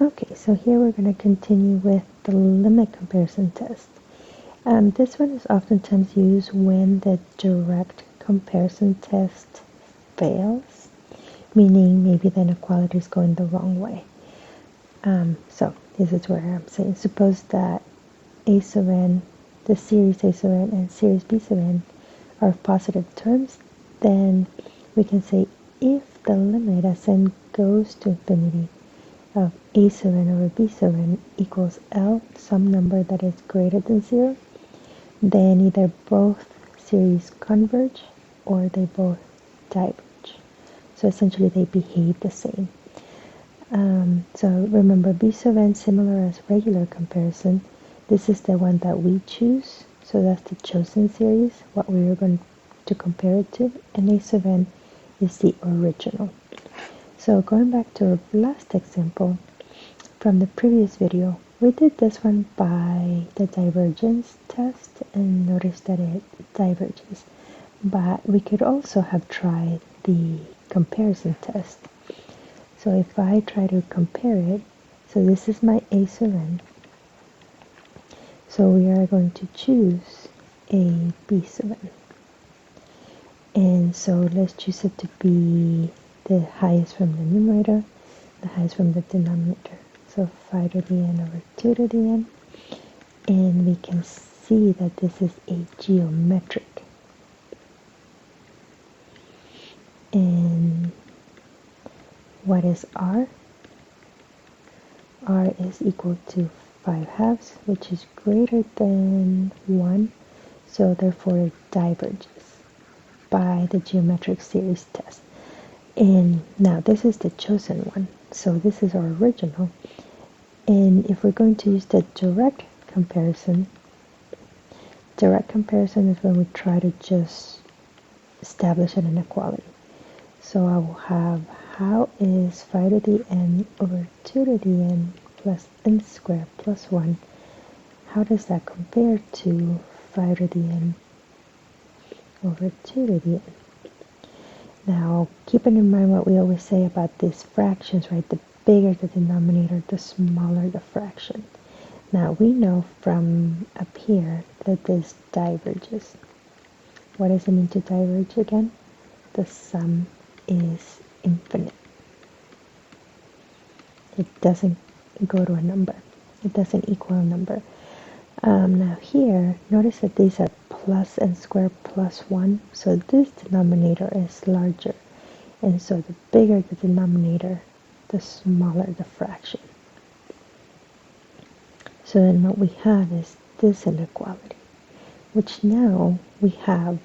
Okay, so here we're going to continue with the limit comparison test. This one is oftentimes used when the direct comparison test fails, meaning maybe the inequality is going the wrong way. So this is where I'm saying, suppose that a sub n, the series a sub n and series b sub n are positive terms, then we can say if the limit as n goes to infinity of a sub n over b sub n equals L, some number that is greater than 0, then either both series converge or they both diverge. So essentially they behave the same. So remember, b sub n similar as regular comparison. This is the one that we choose. So that's the chosen series, what we are going to compare it to. And a sub n is the original. So going back to our last example from the previous video, we did this one by the divergence test and notice that it diverges. But we could also have tried the comparison test. So if I try to compare it, so this is my a sub n. So we are going to choose a b sub n. And so let's choose it to be the highest from the numerator, the highest from the denominator. So 5 to the n over 2 to the n. And we can see that this is a geometric. And what is r? R is equal to 5 halves, which is greater than 1, so therefore it diverges by the geometric series test. And now this is the chosen one, so this is our original. And if we're going to use the direct comparison is when we try to just establish an inequality. So I will have how is 5 to the n over 2 to the n plus n squared plus 1, how does that compare to 5 to the n over 2 to the n? Now, keeping in mind what we always say about these fractions, right? The bigger the denominator, the smaller the fraction. Now, we know from up here that this diverges. What does it mean to diverge again? The sum is infinite. It doesn't go to a number. It doesn't equal a number. Now here, notice that these are plus n squared plus 1, so this denominator is larger. And so the bigger the denominator, the smaller the fraction. So then what we have is this inequality, which now we have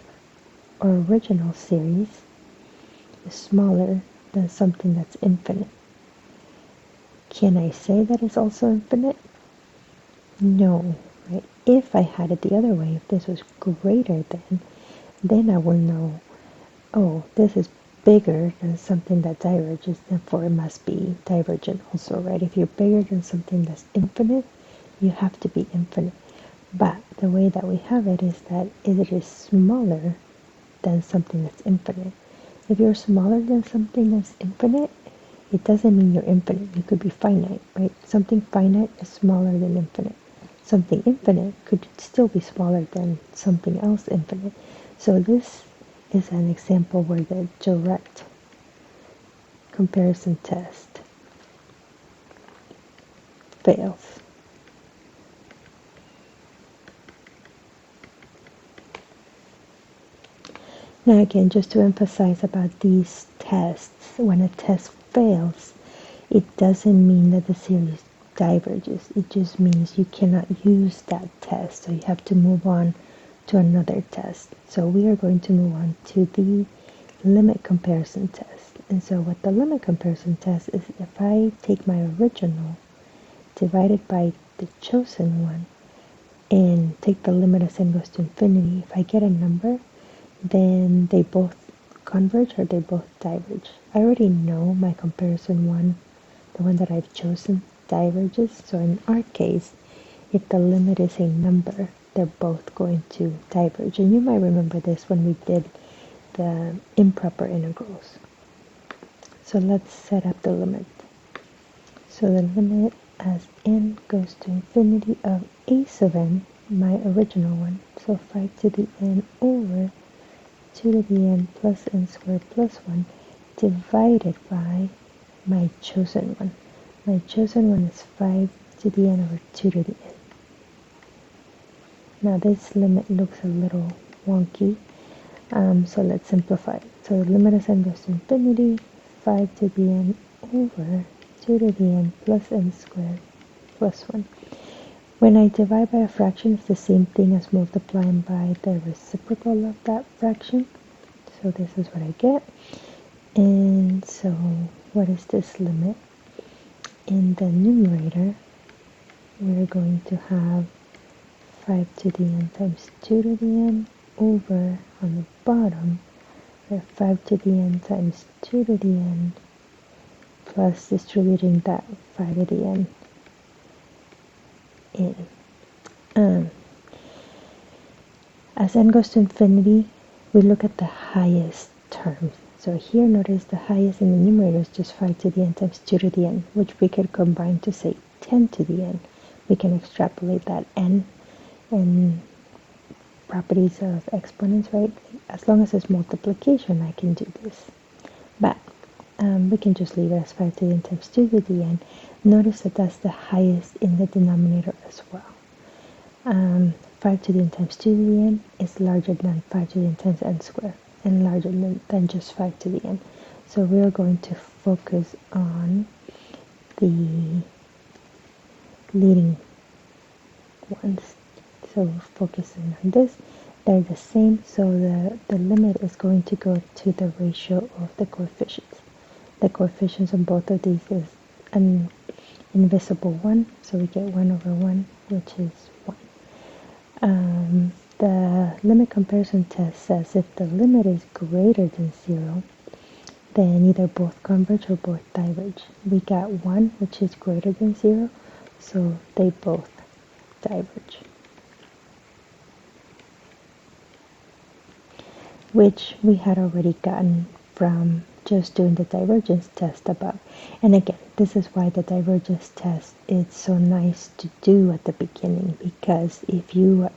our original series is smaller than something that's infinite. Can I say that it's also infinite? No, right? If I had it the other way, if this was greater than, then I will know, oh, this is bigger than something that diverges, therefore it must be divergent also, right? If you're bigger than something that's infinite, you have to be infinite. But the way that we have it is that it is smaller than something that's infinite. If you're smaller than something that's infinite, it doesn't mean you're infinite. You could be finite, right? Something finite is smaller than infinite. Something infinite could still be smaller than something else infinite. So this is an example where the direct comparison test fails. Now again, just to emphasize about these tests, when a test fails, it doesn't mean that the series diverges. It just means you cannot use that test, so you have to move on to another test. So we are going to move on to the limit comparison test. And so what the limit comparison test is, if I take my original divided by the chosen one and take the limit as n goes to infinity, if I get a number, then they both converge or they both diverge. I already know my comparison one, the one that I've chosen, diverges. So in our case, if the limit is a number, they're both going to diverge. And you might remember this when we did the improper integrals. So let's set up the limit. So the limit as n goes to infinity of a sub n, my original one, so 5 to the n over 2 to the n plus n squared plus 1 divided by my chosen one. My chosen one is 5 to the n over 2 to the n. Now this limit looks a little wonky, so let's simplify it. So the limit as n goes to infinity, 5 to the n over 2 to the n plus n squared plus 1. When I divide by a fraction, it's the same thing as multiplying by the reciprocal of that fraction. So this is what I get. And so what is this limit? In the numerator, we're going to have 5 to the n times 2 to the n over, on the bottom, we have 5 to the n times 2 to the n plus distributing that 5 to the n in. As n goes to infinity, we look at the highest term. So here, notice the highest in the numerator is just 5 to the n times 2 to the n, which we could combine to say 10 to the n. We can extrapolate that n and properties of exponents, right? As long as it's multiplication, I can do this. But we can just leave it as 5 to the n times 2 to the n. Notice that that's the highest in the denominator as well. 5 to the n times 2 to the n is larger than 5 to the n times n squared, and larger than just 5 to the n. So we're going to focus on the leading ones. So we're focusing on this. They're the same, so the limit is going to go to the ratio of the coefficients. The coefficients on both of these is an invisible 1, so we get 1 over 1, which is 1. The limit comparison test says if the limit is greater than 0, then either both converge or both diverge. We got 1, which is greater than 0, so they both diverge. Which we had already gotten from just doing the divergence test above. And again, this is why the divergence test is so nice to do at the beginning, because if you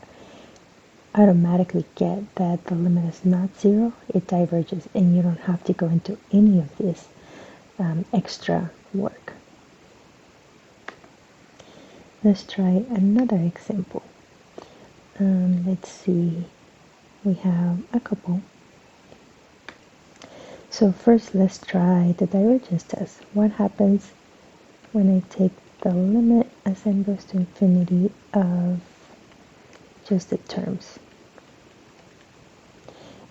automatically get that the limit is not 0, it diverges, and you don't have to go into any of this extra work. Let's try another example. Let's see, we have a couple. So first, let's try the divergence test. What happens when I take the limit as n goes to infinity of just the terms?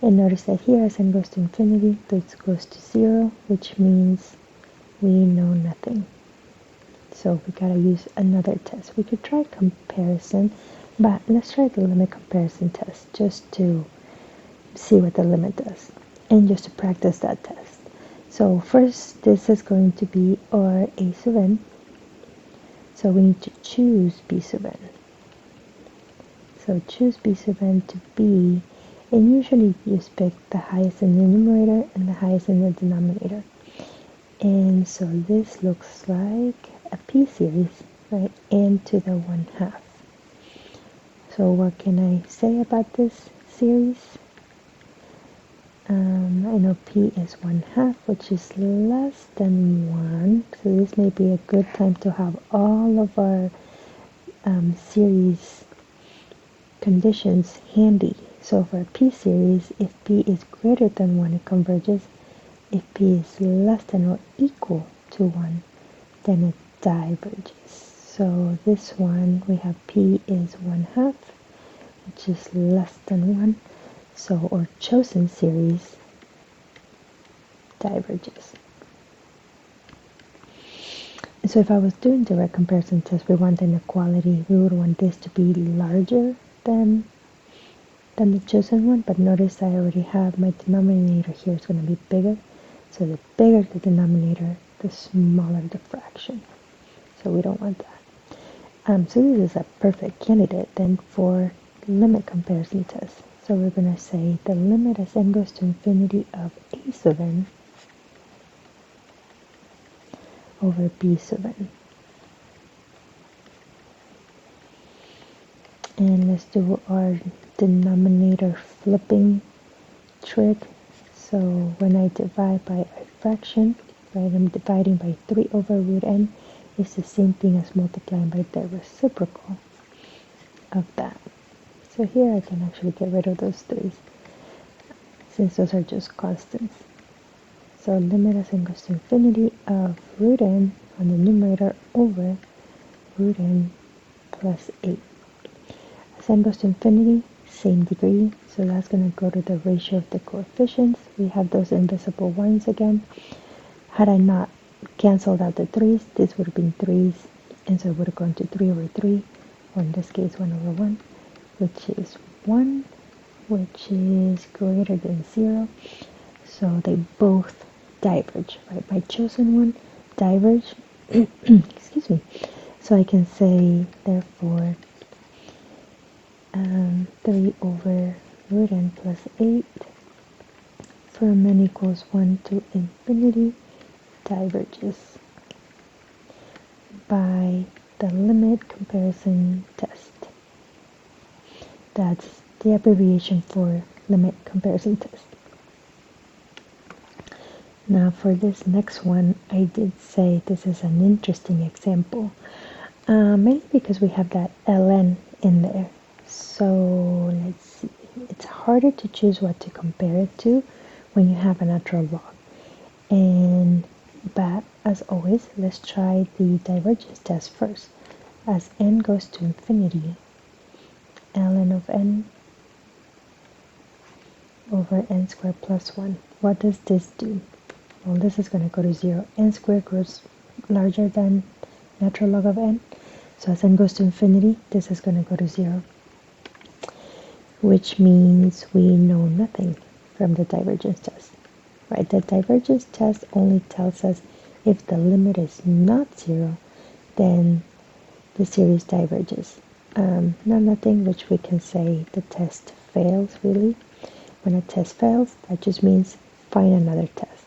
And notice that here as n goes to infinity, this goes to 0, which means we know nothing. So we gotta use another test. We could try comparison, but let's try the limit comparison test just to see what the limit does, and just to practice that test. So first, this is going to be our a sub n. So we need to choose b sub n. So choose b sub n to be, and usually you just pick the highest in the numerator and the highest in the denominator. And so this looks like a p-series, right, n to the 1/2. So what can I say about this series? I know p is 1/2, which is less than 1, so this may be a good time to have all of our series conditions handy. So for a p-series, if p is greater than 1, it converges. If p is less than or equal to 1, then it diverges. So this one, we have p is 1/2, which is less than 1. So our chosen series diverges. So if I was doing direct comparison test, we want inequality. We would want this to be larger than the chosen one, but notice I already have my denominator here is going to be bigger. So the bigger the denominator, the smaller the fraction. So we don't want that. So this is a perfect candidate then for limit comparison test. So we're going to say the limit as n goes to infinity of a sub n over b sub n. let's do our denominator flipping trick. So when I divide by a fraction, right, I'm dividing by 3 over root n. It's the same thing as multiplying by the reciprocal of that. So here I can actually get rid of those 3's since those are just constants. So limit as n goes to infinity of root n on the numerator over root n plus 8. As n goes to infinity, same degree, so that's going to go to the ratio of the coefficients. We have those invisible ones again. Had I not canceled out the 3's, this would have been 3's, and so it would have gone to 3 over 3, or in this case 1 over 1, which is 1, which is greater than 0. So they both diverge, right? My chosen one diverge, excuse me. So I can say, therefore, 3 over root n plus 8 from n equals 1 to infinity diverges by the limit comparison test. That's the abbreviation for limit comparison test. Now for this next one, I did say this is an interesting example, mainly because we have that ln in there. So let's see, it's harder to choose what to compare it to when you have a natural log. But as always, let's try the divergence test first. As n goes to infinity, ln of n over n squared plus 1. What does this do? Well, this is going to go to 0. N squared grows larger than natural log of n. So as n goes to infinity, this is going to go to 0. Which means we know nothing from the divergence test. Right? The divergence test only tells us if the limit is not 0, then the series diverges. Nothing, which we can say the test fails, really. When a test fails, that just means find another test.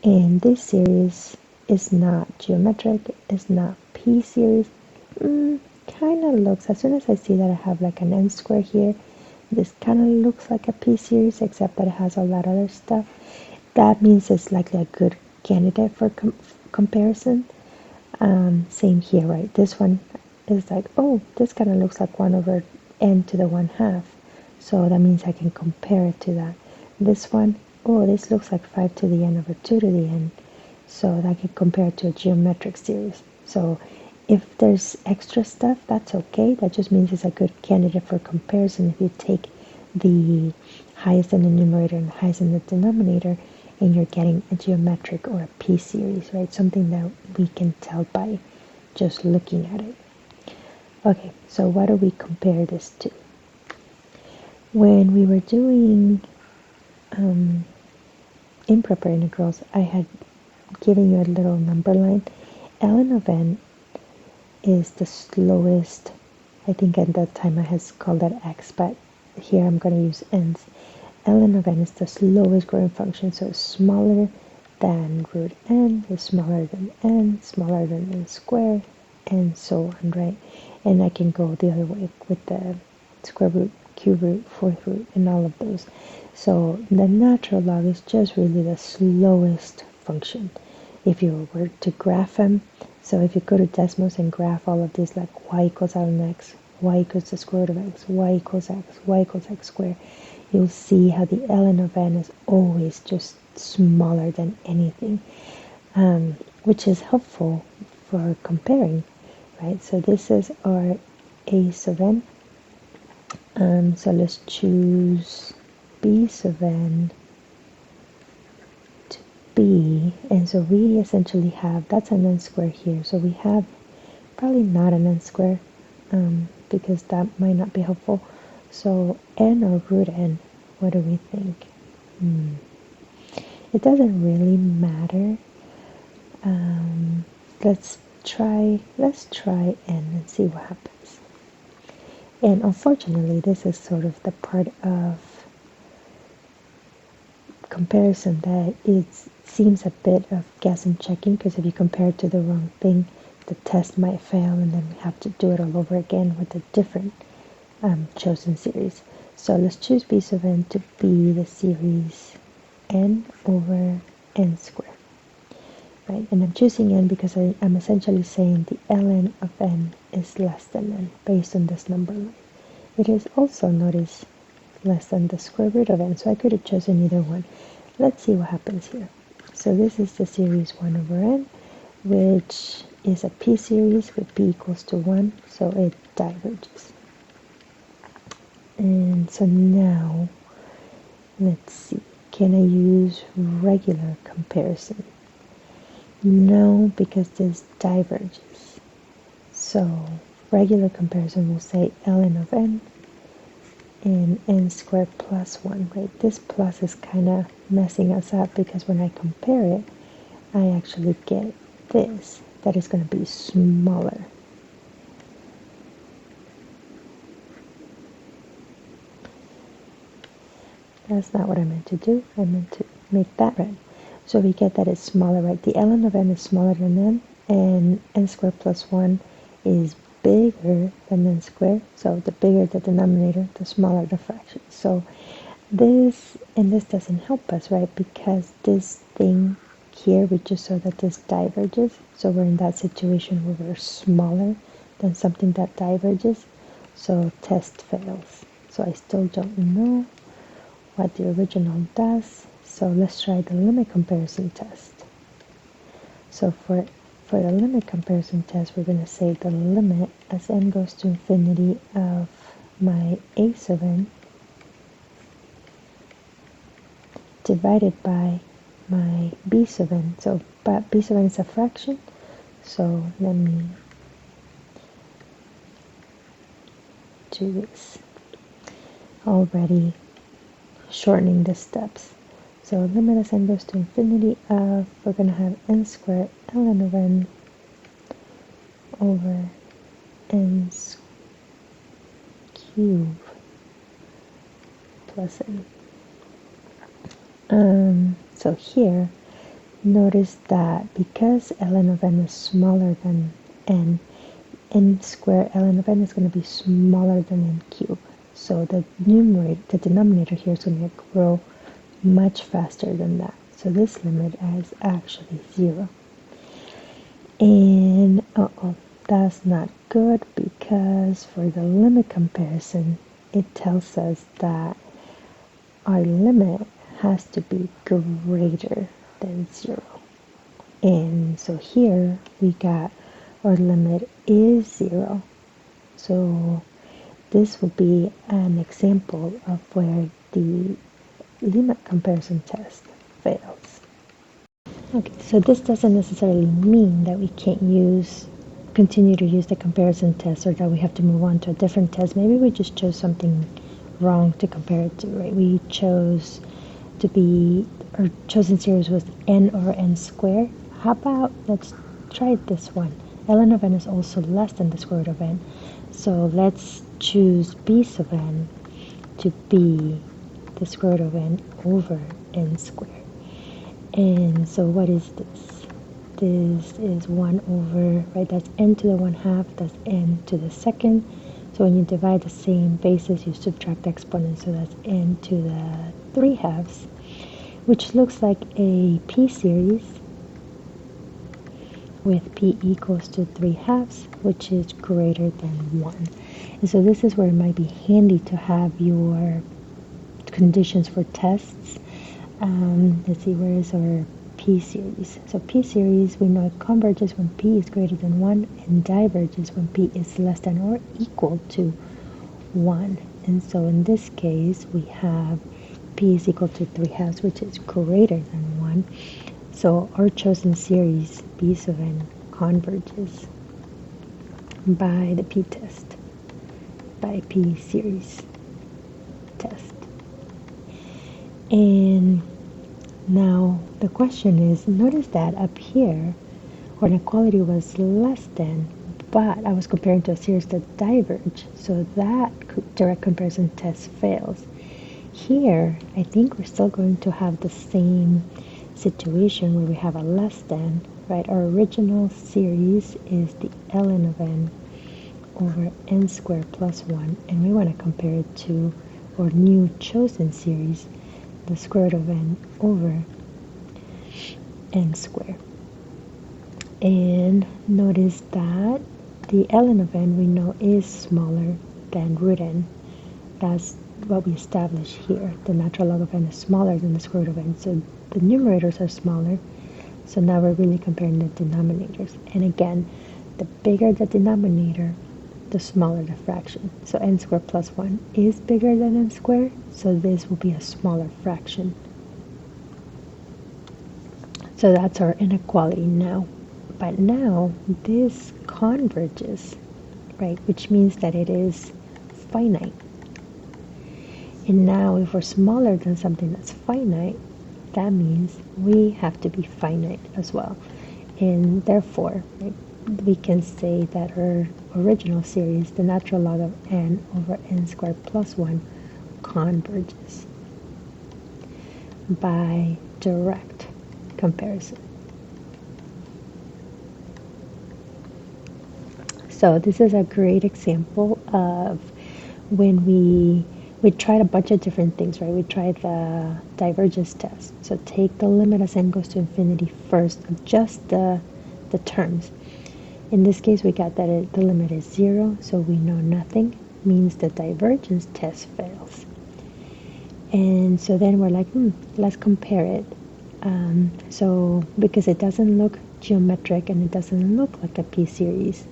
And this series is not geometric, it's not p-series. Kind of looks, as soon as I see that I have like an n square here, this kind of looks like a p-series, except that it has a lot of other stuff. That means it's likely a good candidate for comparison. Same here, right? This one is like, oh, this kind of looks like 1 over n to the 1/2. So that means I can compare it to that. This one, oh, this looks like 5 to the n over 2 to the n. So that can compare it to a geometric series. So if there's extra stuff, that's okay. That just means it's a good candidate for comparison if you take the highest in the numerator and the highest in the denominator and you're getting a geometric or a p-series, right? Something that we can tell by just looking at it. Okay, so what do we compare this to? When we were doing improper integrals, I had given you a little number line. ln of n is the slowest. I think at that time I had called that x, but here I'm going to use n's. ln of n is the slowest growing function, so it's smaller than root n, is smaller than n, smaller than n squared, and so on, right? And I can go the other way with the square root, cube root, fourth root, and all of those. So the natural log is just really the slowest function. If you were to graph them, so if you go to Desmos and graph all of these, like y equals ln x, y equals the square root of x, y equals x squared, you'll see how the ln of n is always just smaller than anything, which is helpful for comparing, right? So this is our a sub n. So let's choose b sub n to b, and so we essentially have, that's an n square here, so we have probably not an n square, because that might not be helpful. So n or root n, what do we think? It doesn't really matter. Let's try n and see what happens. And unfortunately, this is sort of the part of comparison that it seems a bit of guess and checking, because if you compare it to the wrong thing, the test might fail and then we have to do it all over again with a different chosen series. So let's choose b sub n to be the series n over n squared. Right, and I'm choosing n because I'm essentially saying the ln of n is less than n based on this number line. It is also, notice, less than the square root of n, so I could have chosen either one. Let's see what happens here. So this is the series 1 over n, which is a p-series with p equals to 1, so it diverges. And so now, let's see, can I use regular comparison? No, because this diverges. So regular comparison will say ln of n and n squared plus 1, right? This plus is kind of messing us up because when I compare it, I actually get this, that is going to be smaller. That's not what I meant to do. I meant to make that red. So we get that it's smaller, right? The ln of n is smaller than n, and n squared plus 1 is bigger than n squared. So the bigger the denominator, the smaller the fraction. So this doesn't help us, right? Because this thing here, we just saw that this diverges. So we're in that situation where we're smaller than something that diverges. So test fails. So I still don't know what the original does. So let's try the limit comparison test. So for the limit comparison test, we're going to say the limit as n goes to infinity of my a sub n divided by my b sub n. So b sub n is a fraction. So let me do this. Already shortening the steps. So limit as n goes to infinity of, we're going to have n squared ln of n over n cubed plus n. So here, notice that because ln of n is smaller than n squared ln of n is going to be smaller than n cubed. So the denominator here is going to grow much faster than that. So this limit is actually 0. And that's not good, because for the limit comparison, it tells us that our limit has to be greater than 0. And so here we got our limit is 0. So this will be an example of where the limit comparison test fails. Okay, so this doesn't necessarily mean that we can't continue to use the comparison test, or that we have to move on to a different test. Maybe we just chose something wrong to compare it to, right? We chose to be, our chosen series was n over n squared. How about, let's try this one. ln of n is also less than the square root of n. So let's choose b sub n to be the square root of n over n squared. And so what is this? This is 1 over, right, that's n to the 1/2, that's n to the second. So when you divide the same bases, you subtract exponents, so that's n to the 3/2, which looks like a p-series with p equals to 3/2, which is greater than 1. And so this is where it might be handy to have your conditions for tests. Let's see, where is our p-series? So p-series, we know it converges when p is greater than 1 and diverges when p is less than or equal to 1. And so in this case, we have p is equal to 3/2, which is greater than 1. So our chosen series, b sub n, converges by the p-test, by p-series test. And now the question is, notice that up here, our inequality was less than, but I was comparing to a series that diverge, so that direct comparison test fails. Here, I think we're still going to have the same situation where we have a less than, right? Our original series is the ln of n over n squared plus 1, and we want to compare it to our new chosen series, the square root of n over n squared. And notice that the ln of n we know is smaller than root n. That's what we established here. The natural log of n is smaller than the square root of n, so the numerators are smaller. So now we're really comparing the denominators. And again, the bigger the denominator, the smaller the fraction. So n squared plus 1 is bigger than n squared, so this will be a smaller fraction. So that's our inequality now. But now this converges, right? Which means that it is finite. And now if we're smaller than something that's finite, that means we have to be finite as well. And therefore, right, we can say that our original series, the natural log of n over n squared plus 1, converges by direct comparison. So this is a great example of when we tried a bunch of different things, right? We tried the divergence test. So take the limit as n goes to infinity first of just the terms. In this case, we got that the limit is 0, so we know nothing, means the divergence test fails. And so then we're like, let's compare it. So because it doesn't look geometric and it doesn't look like a p-series,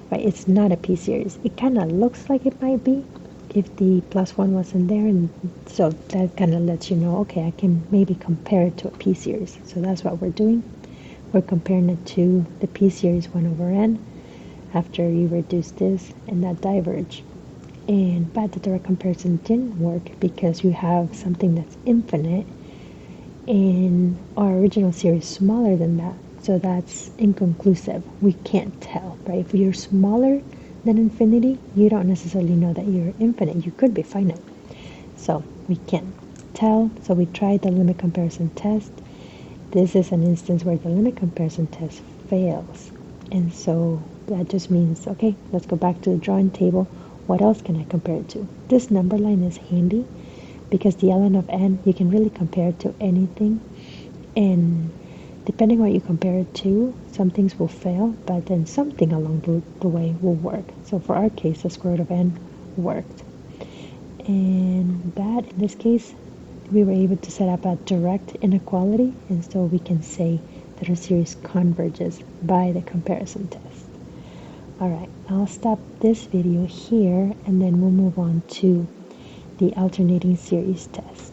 right? It's not a p-series. It kind of looks like it might be if the plus 1 wasn't there, and so that kind of lets you know, okay, I can maybe compare it to a p-series. So that's what we're doing. We're comparing it to the p-series 1 over n after you reduce this and that diverge. But the direct comparison didn't work because you have something that's infinite and our original series smaller than that. So that's inconclusive. We can't tell, right? If you're smaller than infinity, you don't necessarily know that you're infinite. You could be finite. So we can't tell. So we tried the limit comparison test. This is an instance where the limit comparison test fails. And so that just means, okay, let's go back to the drawing table. What else can I compare it to? This number line is handy because the ln of n, you can really compare it to anything. And depending what you compare it to, some things will fail, but then something along the way will work. So for our case, the square root of n worked. And that, in this case, we were able to set up a direct inequality, and so we can say that our series converges by the comparison test. Alright, I'll stop this video here, and then we'll move on to the alternating series test.